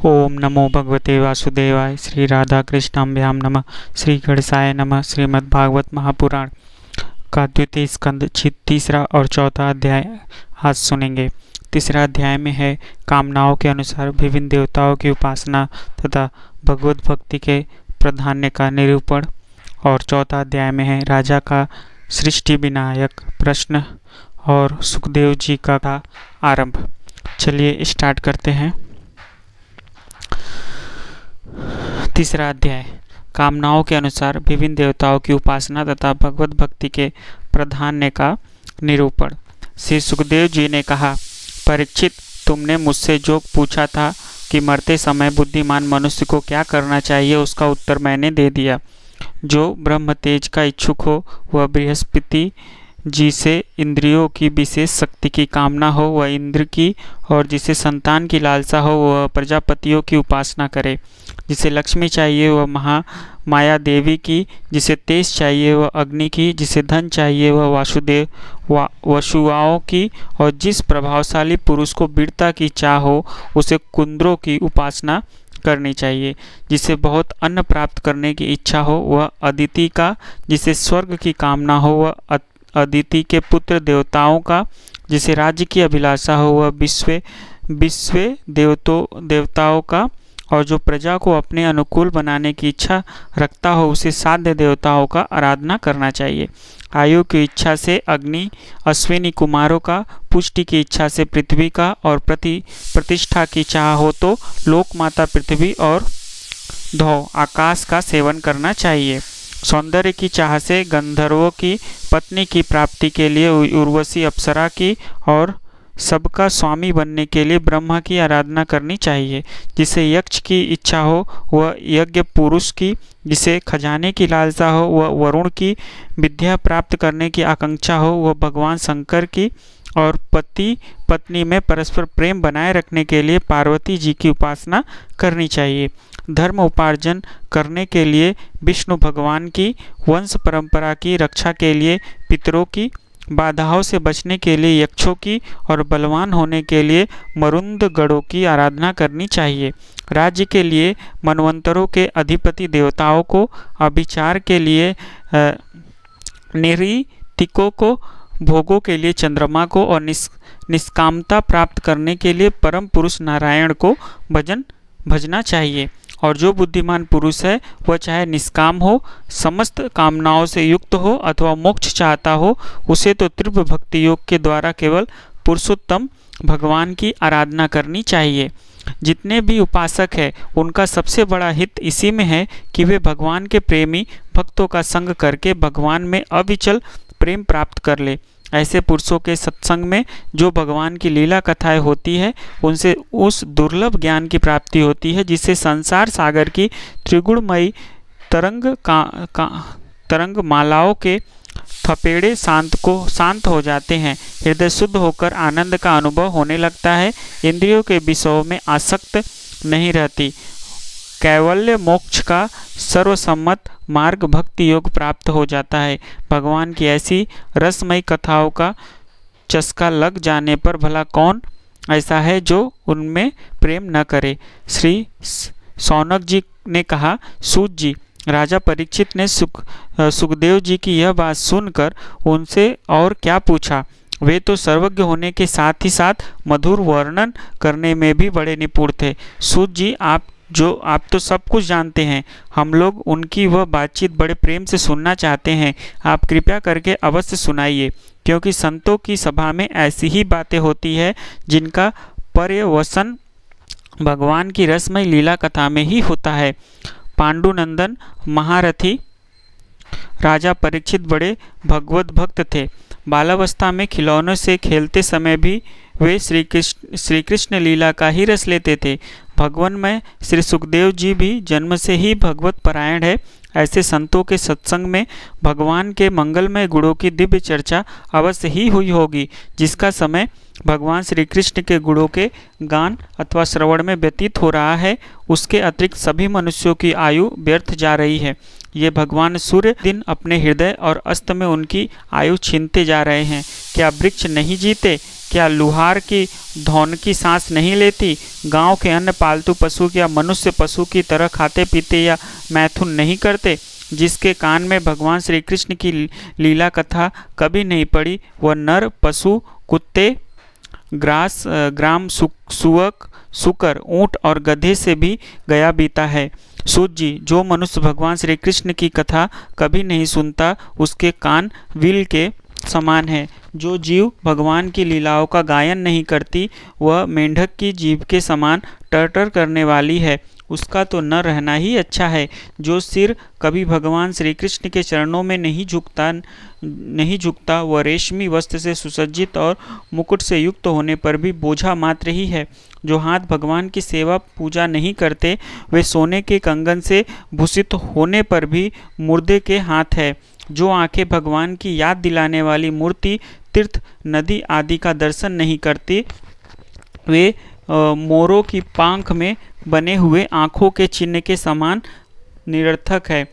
ओम नमो भगवते वासुदेवाय। श्री राधा कृष्णाभ्याम नमः। श्री गणेशाय नमः। श्रीमद्भागवत महापुराण का द्वितीय स्कंद तीसरा और चौथा अध्याय आज सुनेंगे। तीसरा अध्याय में है कामनाओं के अनुसार विभिन्न देवताओं की उपासना तथा भगवत भक्ति के प्राधान्य का निरूपण, और चौथा अध्याय में है राजा का सृष्टि विनायक प्रश्न और सुखदेव जी का आरंभ। चलिए स्टार्ट करते हैं। तीसरा अध्याय कामनाओं के अनुसार विभिन्न देवताओं की उपासना तथा भगवत भक्ति के प्राधान्य का निरूपण। श्री सुखदेव जी ने कहा, परीक्षित, तुमने मुझसे जो पूछा था कि मरते समय बुद्धिमान मनुष्य को क्या करना चाहिए, उसका उत्तर मैंने दे दिया। जो ब्रह्म तेज का इच्छुक हो वह बृहस्पति जी से इंद्रियों की विशेष शक्ति की कामना हो वह इंद्र की, और जिसे संतान की लालसा हो वह प्रजापतियों की उपासना करे। जिसे लक्ष्मी चाहिए वह माया देवी की, जिसे तेज चाहिए वह अग्नि की, जिसे धन चाहिए वह वसुआओं की, और जिस प्रभावशाली पुरुष को वीरता की चाह हो उसे कुंद्रों की उपासना करनी चाहिए। जिसे बहुत अन्न प्राप्त करने की इच्छा हो वह अदिति का, जिसे स्वर्ग की कामना हो वह अदिति के पुत्र देवताओं का, जिसे राज्य की अभिलाषा हो वह विश्व देवताओं का, और जो प्रजा को अपने अनुकूल बनाने की इच्छा रखता हो उसे साध्य देवताओं का आराधना करना चाहिए। आयु की इच्छा से अग्नि, अश्विनी कुमारों का, पुष्टि की इच्छा से पृथ्वी का, और प्रतिष्ठा की चाह हो तो लोक माता पृथ्वी और धौ आकाश का सेवन करना चाहिए। सौंदर्य की चाह से गंधर्वों की पत्नी की प्राप्ति के लिए उर्वशी अप्सरा की, और सबका स्वामी बनने के लिए ब्रह्मा की आराधना करनी चाहिए। जिसे यक्ष की इच्छा हो वह यज्ञ पुरुष की, जिसे खजाने की लालसा हो वह वरुण की, विद्या प्राप्त करने की आकांक्षा हो वह भगवान शंकर की, और पति पत्नी में परस्पर प्रेम बनाए रखने के लिए पार्वती जी की उपासना करनी चाहिए। धर्म उपार्जन करने के लिए विष्णु भगवान की, वंश परंपरा की रक्षा के लिए पितरों की, बाधाओं से बचने के लिए यक्षों की, और बलवान होने के लिए मरुंद गणों की आराधना करनी चाहिए। राज्य के लिए मनवंतरों के अधिपति देवताओं को, अभिचार के लिए निरीतिकों को, भोगों के लिए चंद्रमा को, और निष्कामता प्राप्त करने के लिए परम पुरुष नारायण को भजना चाहिए। और जो बुद्धिमान पुरुष है वह चाहे निष्काम हो, समस्त कामनाओं से युक्त हो अथवा मोक्ष चाहता हो, उसे तो तीव्र भक्ति योग के द्वारा केवल पुरुषोत्तम भगवान की आराधना करनी चाहिए। जितने भी उपासक हैं उनका सबसे बड़ा हित इसी में है कि वे भगवान के प्रेमी भक्तों का संग करके भगवान में अविचल प्रेम प्राप्त कर ले। ऐसे पुरुषों के सत्संग में जो भगवान की लीला कथाएं होती है उनसे उस दुर्लभ ज्ञान की प्राप्ति होती है जिससे संसार सागर की त्रिगुणमयी तरंग मालाओं के थपेड़े शांत हो जाते हैं। हृदय शुद्ध होकर आनंद का अनुभव होने लगता है। इंद्रियों के विषयों में आसक्त नहीं रहती। कैवल्य मोक्ष का सर्वसम्मत मार्ग भक्ति योग प्राप्त हो जाता है। भगवान की ऐसी रसमयी कथाओं का चस्का लग जाने पर भला कौन ऐसा है जो उनमें प्रेम न करे। श्री सौनक जी ने कहा, सूत जी, राजा परीक्षित ने सुखदेव जी की यह बात सुनकर उनसे और क्या पूछा। वे तो सर्वज्ञ होने के साथ ही साथ मधुर वर्णन करने में भी बड़े निपुण थे। सूत जी, आप तो सब कुछ जानते हैं। हम लोग उनकी वह बातचीत बड़े प्रेम से सुनना चाहते हैं। आप कृपया करके अवश्य सुनाइए, क्योंकि संतों की सभा में ऐसी ही बातें होती है जिनका पर्यवसन भगवान की रसमय लीला कथा में ही होता है। पांडुनंदन महारथी राजा परीक्षित बड़े भगवत भक्त थे। बालावस्था में खिलौनों से खेलते समय भी वे श्री कृष्ण लीला का ही रस लेते थे। भगवान में श्री सुखदेव जी भी जन्म से ही भगवत परायण है। ऐसे संतों के सत्संग में भगवान के मंगलमय गुणों की दिव्य चर्चा अवश्य ही हुई होगी, जिसका समय भगवान श्री कृष्ण के गुणों के गान अथवा श्रवण में व्यतीत हो रहा है। उसके अतिरिक्त सभी मनुष्यों की आयु व्यर्थ जा रही है। ये भगवान सूर्य दिन अपने हृदय और अस्त में उनकी आयु छीनते जा रहे हैं। क्या वृक्ष नहीं जीते? क्या लुहार की धौन की सांस नहीं लेती? गांव के अन्य पालतू पशु क्या मनुष्य पशु की तरह खाते पीते या मैथुन नहीं करते? जिसके कान में भगवान श्री कृष्ण की लीला कथा कभी नहीं पड़ी, वह नर पशु, कुत्ते, ग्राम सुअक, सुकर, ऊंट और गधे से भी गया बीता है। सूत जी, जो मनुष्य भगवान श्री कृष्ण की कथा कभी नहीं सुनता, उसके कान विल के समान है। जो जीव भगवान की लीलाओं का गायन नहीं करती, वह मेंढक की जीभ के समान टर्टर करने वाली है। उसका तो न रहना ही अच्छा है। जो सिर कभी भगवान श्री कृष्ण के चरणों में नहीं झुकता, वह रेशमी वस्त्र से सुसज्जित और मुकुट से युक्त होने पर भी बोझा मात्र ही है। जो हाथ भगवान की सेवा पूजा नहीं करते, वे सोने के कंगन से भूषित होने पर भी मुर्दे के हाथ है। जो आंखें भगवान की याद दिलाने वाली मूर्ति, तीर्थ, नदी आदि का दर्शन नहीं करती, वे मोरों की पांख में बने हुए आँखों के चिन्ह के समान निरर्थक है।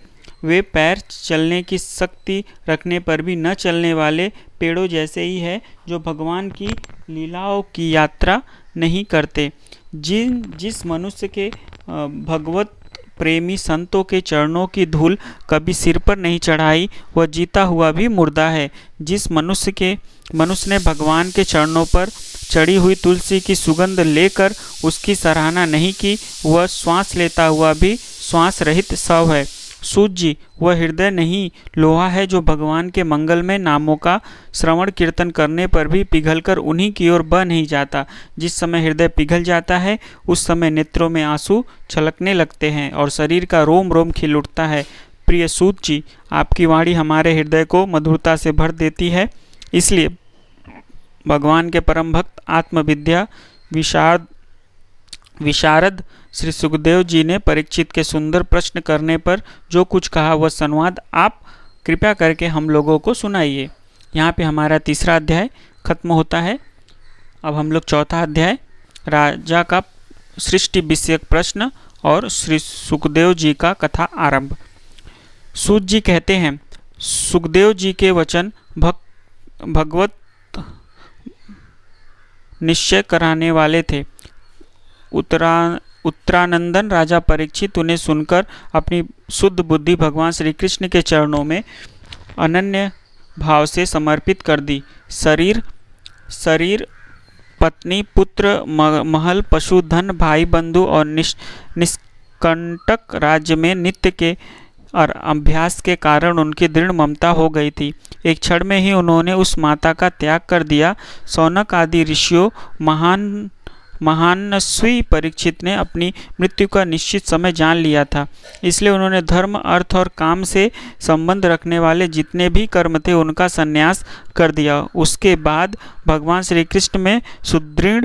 वे पैर चलने की शक्ति रखने पर भी न चलने वाले पेड़ों जैसे ही है, जो भगवान की लीलाओं की यात्रा नहीं करते। जिस मनुष्य के भगवत प्रेमी संतों के चरणों की धूल कभी सिर पर नहीं चढ़ाई, वह जीता हुआ भी मुर्दा है। जिस मनुष्य ने भगवान के चरणों पर चढ़ी हुई तुलसी की सुगंध लेकर उसकी सराहना नहीं की, वह श्वास लेता हुआ भी श्वास रहित शव है। सूत जी, वह हृदय नहीं लोहा है जो भगवान के मंगलमय नामों का श्रवण कीर्तन करने पर भी पिघलकर उन्हीं की ओर बह नहीं जाता। जिस समय हृदय पिघल जाता है, उस समय नेत्रों में आंसू छलकने लगते हैं और शरीर का रोम रोम खिल उठता है। प्रिय सूत जी, आपकी वाणी हमारे हृदय को मधुरता से भर देती है। इसलिए भगवान के परम भक्त आत्मविद्या विशारद श्री सुखदेव जी ने परीक्षित के सुंदर प्रश्न करने पर जो कुछ कहा, वह संवाद आप कृपया करके हम लोगों को सुनाइए। यहाँ पे हमारा तीसरा अध्याय खत्म होता है। अब हम लोग चौथा अध्याय, राजा का सृष्टि विषयक प्रश्न और श्री सुखदेव जी का कथा आरंभ। सूत जी कहते हैं, सुखदेव जी के वचन भगवत निश्चय कराने वाले थे। उत्तरानंदन राजा परीक्षित उन्हें सुनकर अपनी शुद्ध बुद्धि भगवान श्री कृष्ण के चरणों में अनन्य भाव से समर्पित कर दी। शरीर, पत्नी, पुत्र, महल, पशु, धन, भाई बंधु और निष्कंटक राज्य में नित्य के और अभ्यास के कारण उनकी दृढ़ ममता हो गई थी। एक क्षण में ही उन्होंने उस माता का त्याग कर दिया। सौनक आदि ऋषियों, महानस्वी परीक्षित ने अपनी मृत्यु का निश्चित समय जान लिया था। इसलिए उन्होंने धर्म, अर्थ और काम से संबंध रखने वाले जितने भी कर्म थे, उनका संन्यास कर दिया। उसके बाद भगवान श्री कृष्ण में सुदृढ़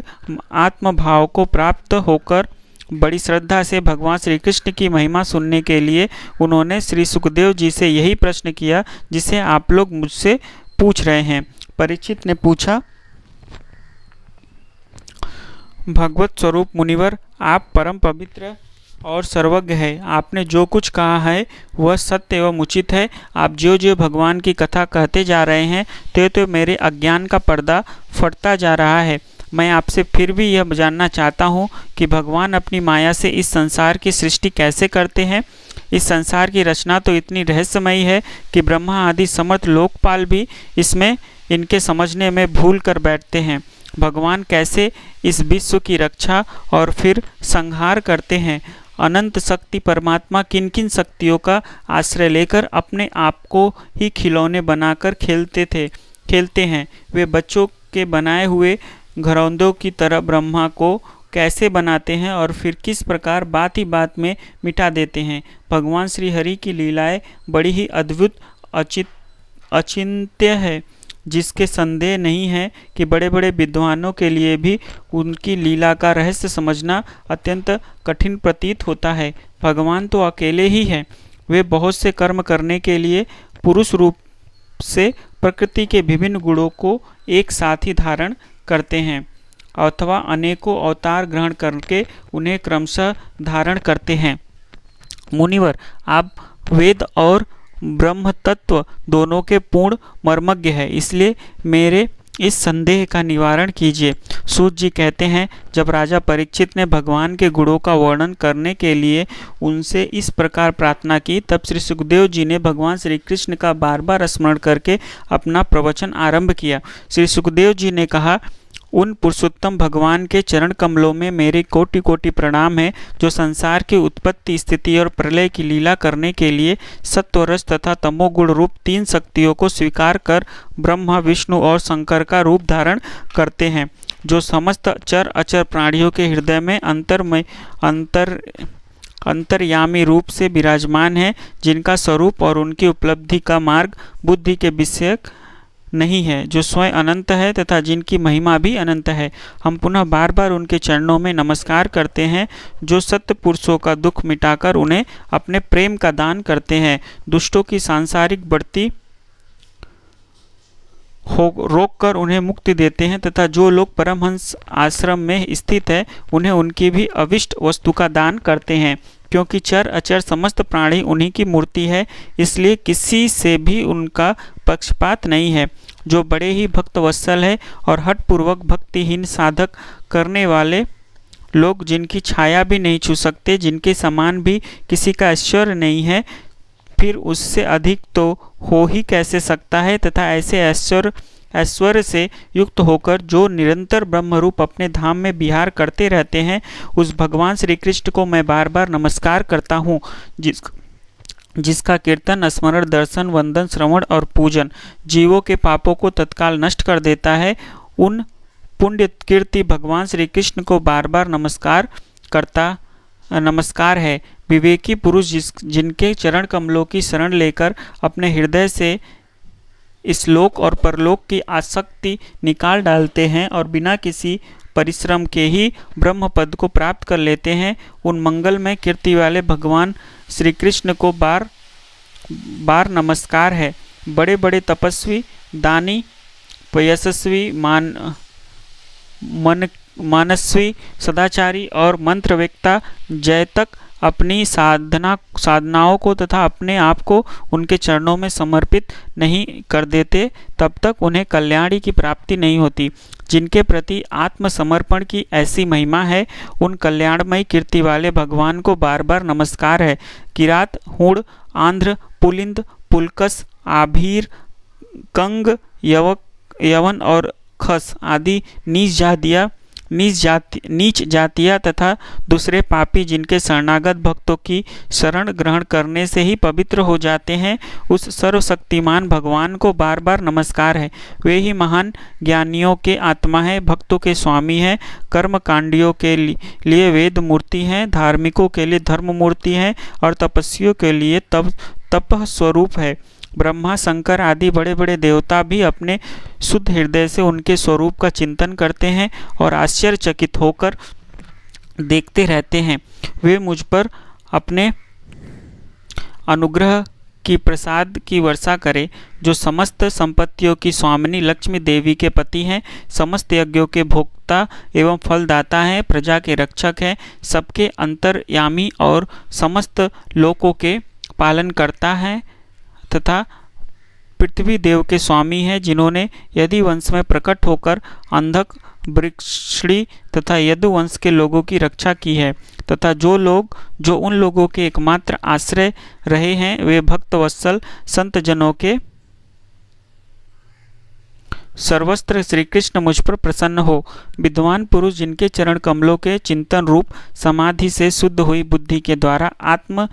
आत्मभाव को प्राप्त होकर बड़ी श्रद्धा से भगवान श्री कृष्ण की महिमा सुनने के लिए उन्होंने श्री सुखदेव जी से यही प्रश्न किया जिसे आप लोग मुझसे पूछ रहे हैं। परीक्षित ने पूछा, भगवत स्वरूप मुनिवर, आप परम पवित्र और सर्वज्ञ है। आपने जो कुछ कहा है वह सत्य एवं उचित है। आप जो जो भगवान की कथा कहते जा रहे हैं, तो मेरे अज्ञान का पर्दा फटता जा रहा है। मैं आपसे फिर भी यह जानना चाहता हूँ कि भगवान अपनी माया से इस संसार की सृष्टि कैसे करते हैं। इस संसार की रचना तो इतनी रहस्यमयी है कि ब्रह्मा आदि समर्थ लोकपाल भी इसमें इनके समझने में भूल कर बैठते हैं। भगवान कैसे इस विश्व की रक्षा और फिर संहार करते हैं। अनंत शक्ति परमात्मा किन किन शक्तियों का आश्रय लेकर अपने आप को ही खिलौने बनाकर खेलते हैं। वे बच्चों के बनाए हुए घरौंदों की तरह ब्रह्मा को कैसे बनाते हैं और फिर किस प्रकार बात ही बात में मिटा देते हैं। भगवान श्री हरि की लीलाएं बड़ी ही अद्भुत अचिंत्य है, जिसके संदेह नहीं है कि बड़े बड़े विद्वानों के लिए भी उनकी लीला का रहस्य समझना अत्यंत कठिन प्रतीत होता है। भगवान तो अकेले ही हैं। वे बहुत से कर्म करने के लिए पुरुष रूप से प्रकृति के विभिन्न गुणों को एक साथ ही धारण करते हैं अथवा अनेकों अवतार ग्रहण करके उन्हें क्रमशः धारण करते हैं। मुनिवर, आप वेद और ब्रह्म तत्व दोनों के पूर्ण मर्मज्ञ है, इसलिए मेरे इस संदेह का निवारण कीजिए। सूत जी कहते हैं, जब राजा परीक्षित ने भगवान के गुणों का वर्णन करने के लिए उनसे इस प्रकार प्रार्थना की, तब श्री सुखदेव जी ने भगवान श्री कृष्ण का बार बार स्मरण करके अपना प्रवचन आरंभ किया। श्री सुखदेव जी ने कहा, उन पुरुषोत्तम भगवान के चरण कमलों में मेरे कोटि कोटि प्रणाम है, जो संसार की उत्पत्ति, स्थिति और प्रलय की लीला करने के लिए सत्व, रज तथा तमोगुण रूप तीन शक्तियों को स्वीकार कर ब्रह्मा, विष्णु और शंकर का रूप धारण करते हैं, जो समस्त चर अचर प्राणियों के हृदय में अंतर्यामी रूप से विराजमान है, जिनका स्वरूप और उनकी उपलब्धि का मार्ग बुद्धि के विषयक नहीं है, जो स्वयं अनंत है तथा जिनकी महिमा भी अनंत है। हम पुनः बार बार उनके चरणों में नमस्कार करते हैं, जो सत्य पुरुषों का दुख मिटाकर उन्हें अपने प्रेम का दान करते हैं, दुष्टों की सांसारिक बढ़ती रोक कर उन्हें मुक्ति देते हैं तथा जो लोग परमहंस आश्रम में स्थित है उन्हें उनकी भी अविष्ट वस्तु का दान करते हैं। क्योंकि चर अचर समस्त प्राणी उन्हीं की मूर्ति है, इसलिए किसी से भी उनका पक्षपात नहीं है। जो बड़े ही भक्त वत्सल है और हठपूर्वक भक्तिहीन साधक करने वाले लोग जिनकी छाया भी नहीं छू सकते, जिनके समान भी किसी का ऐश्वर्य नहीं है, फिर उससे अधिक तो हो ही कैसे सकता है। तथा ऐसे ऐश्वर्य से युक्त होकर जो निरंतर ब्रह्मरूप अपने धाम में विहार करते रहते हैं, उस भगवान श्री कृष्ण को मैं बार बार नमस्कार करता हूँ, जिसका कीर्तन, स्मरण, दर्शन, वंदन, श्रवण और पूजन जीवों के पापों को तत्काल नष्ट कर देता है। उन पुण्य कीर्ति भगवान श्री कृष्ण को बार बार नमस्कार है। विवेकी पुरुष जिनके चरण कमलों की शरण लेकर अपने हृदय से इस लोक और परलोक की आसक्ति निकाल डालते हैं और बिना किसी परिश्रम के ही ब्रह्म पद को प्राप्त कर लेते हैं, उन मंगलमय कीर्ति वाले भगवान श्री कृष्ण को बार बार नमस्कार है। बड़े बड़े तपस्वी, दानी, यशस्वी, मानस्वी, सदाचारी और मंत्रवेत्ता जयतक अपनी साधनाओं को तथा अपने आप को उनके चरणों में समर्पित नहीं कर देते, तब तक उन्हें कल्याणी की प्राप्ति नहीं होती। जिनके प्रति आत्मसमर्पण की ऐसी महिमा है, उन कल्याणमयी कीर्ति वाले भगवान को बार बार नमस्कार है। किरात, हूण, आंध्र, पुलिंद, पुलकस, आभीर, कंग, यवन और खस आदि नीच जातियाँ तथा दूसरे पापी जिनके शरणागत भक्तों की शरण ग्रहण करने से ही पवित्र हो जाते हैं, उस सर्वशक्तिमान भगवान को बार बार नमस्कार है। वे ही महान ज्ञानियों के आत्मा है, भक्तों के स्वामी हैं, कर्मकांडियों के लिए वेद मूर्ति हैं, धार्मिकों के लिए धर्म मूर्ति हैं और तपस्वियों के लिए तप स्वरूप है। ब्रह्मा, शंकर आदि बड़े बड़े देवता भी अपने शुद्ध हृदय से उनके स्वरूप का चिंतन करते हैं और आश्चर्यचकित होकर देखते रहते हैं। वे मुझ पर अपने अनुग्रह की प्रसाद की वर्षा करें, जो समस्त संपत्तियों की स्वामिनी लक्ष्मी देवी के पति हैं, समस्त यज्ञों के भोक्ता एवं फलदाता हैं, प्रजा के रक्षक हैं, सबके अंतर्यामी और समस्त लोकों के पालन करता है तथा पृथ्वी देव के स्वामी हैं, जिन्होंने यदि वंश में प्रकट होकर अंधक, वृक्षणी तथा यदुवंश के लोगों की रक्षा की है तथा जो उन लोगों के एकमात्र आश्रय रहे हैं, वे भक्त वत्सल संत जनों के सर्वस्त्र श्री कृष्ण मुझ पर प्रसन्न हो। विद्वान पुरुष जिनके चरण कमलों के चिंतन रूप समाधि से शुद्ध हुई बुद्धि के द्वारा आत्म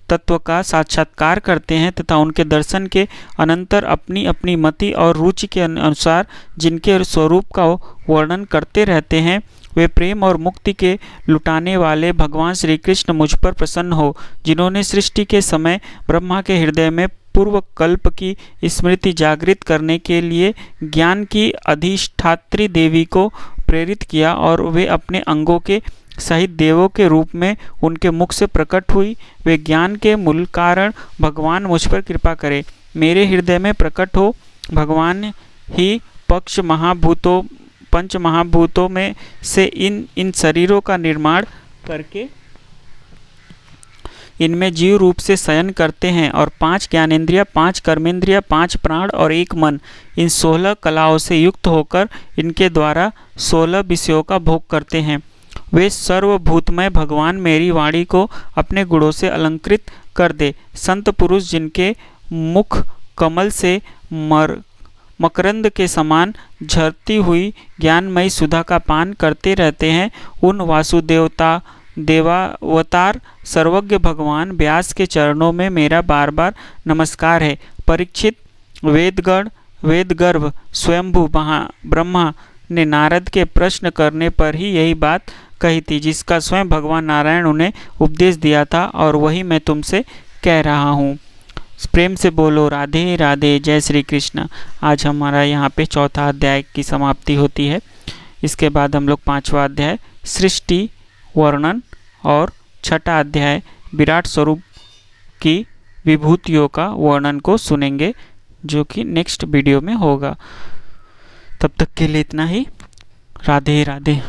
तत्व का साक्षात्कार करते हैं तथा उनके दर्शन के अनंतर अपनी अपनी मति और रुचि के अनुसार जिनके स्वरूप का वर्णन करते रहते हैं, वे प्रेम और मुक्ति के लुटाने वाले भगवान श्री कृष्ण मुझ पर प्रसन्न हो, जिन्होंने सृष्टि के समय ब्रह्मा के हृदय में पूर्व कल्प की स्मृति जागृत करने के लिए ज्ञान की अधिष्ठात्री देवी को प्रेरित किया और वे अपने अंगों के सहित देवों के रूप में उनके मुख से प्रकट हुई। वे ज्ञान के मूल कारण भगवान मुझ पर कृपा करें, मेरे हृदय में प्रकट हो। भगवान ही पंच महाभूतों में से इन शरीरों का निर्माण करके इनमें जीव रूप से शयन करते हैं और 5 ज्ञानेंद्रिय, 5 कर्मेंद्रिय, 5 प्राण और 1 मन, इन 16 कलाओं से युक्त होकर इनके द्वारा 16 विषयों का भोग करते हैं। वे सर्वभूतमय भगवान मेरी वाणी को अपने गुणों से अलंकृत कर दे। संत पुरुष जिनके मुख कमल से मकरंद के समान झरती हुई ज्ञानमयी सुधा का पान करते रहते हैं, उन देवावतार सर्वज्ञ भगवान व्यास के चरणों में मेरा बार बार नमस्कार है। परीक्षित, वेदगण वेदगर्भ स्वयंभू ब्रह्मा ने नारद के प्रश्न करने पर ही यही बात कही थी, जिसका स्वयं भगवान नारायण उन्हें उपदेश दिया था, और वही मैं तुमसे कह रहा हूँ। प्रेम से बोलो राधे राधे, जय श्री कृष्ण। आज हमारा यहाँ पे चौथा अध्याय की समाप्ति होती है। इसके बाद हम लोग 5वां अध्याय सृष्टि वर्णन और 6ठा अध्याय विराट स्वरूप की विभूतियों का वर्णन को सुनेंगे, जो कि नेक्स्ट वीडियो में होगा। तब तक के लिए इतना ही। राधे राधे।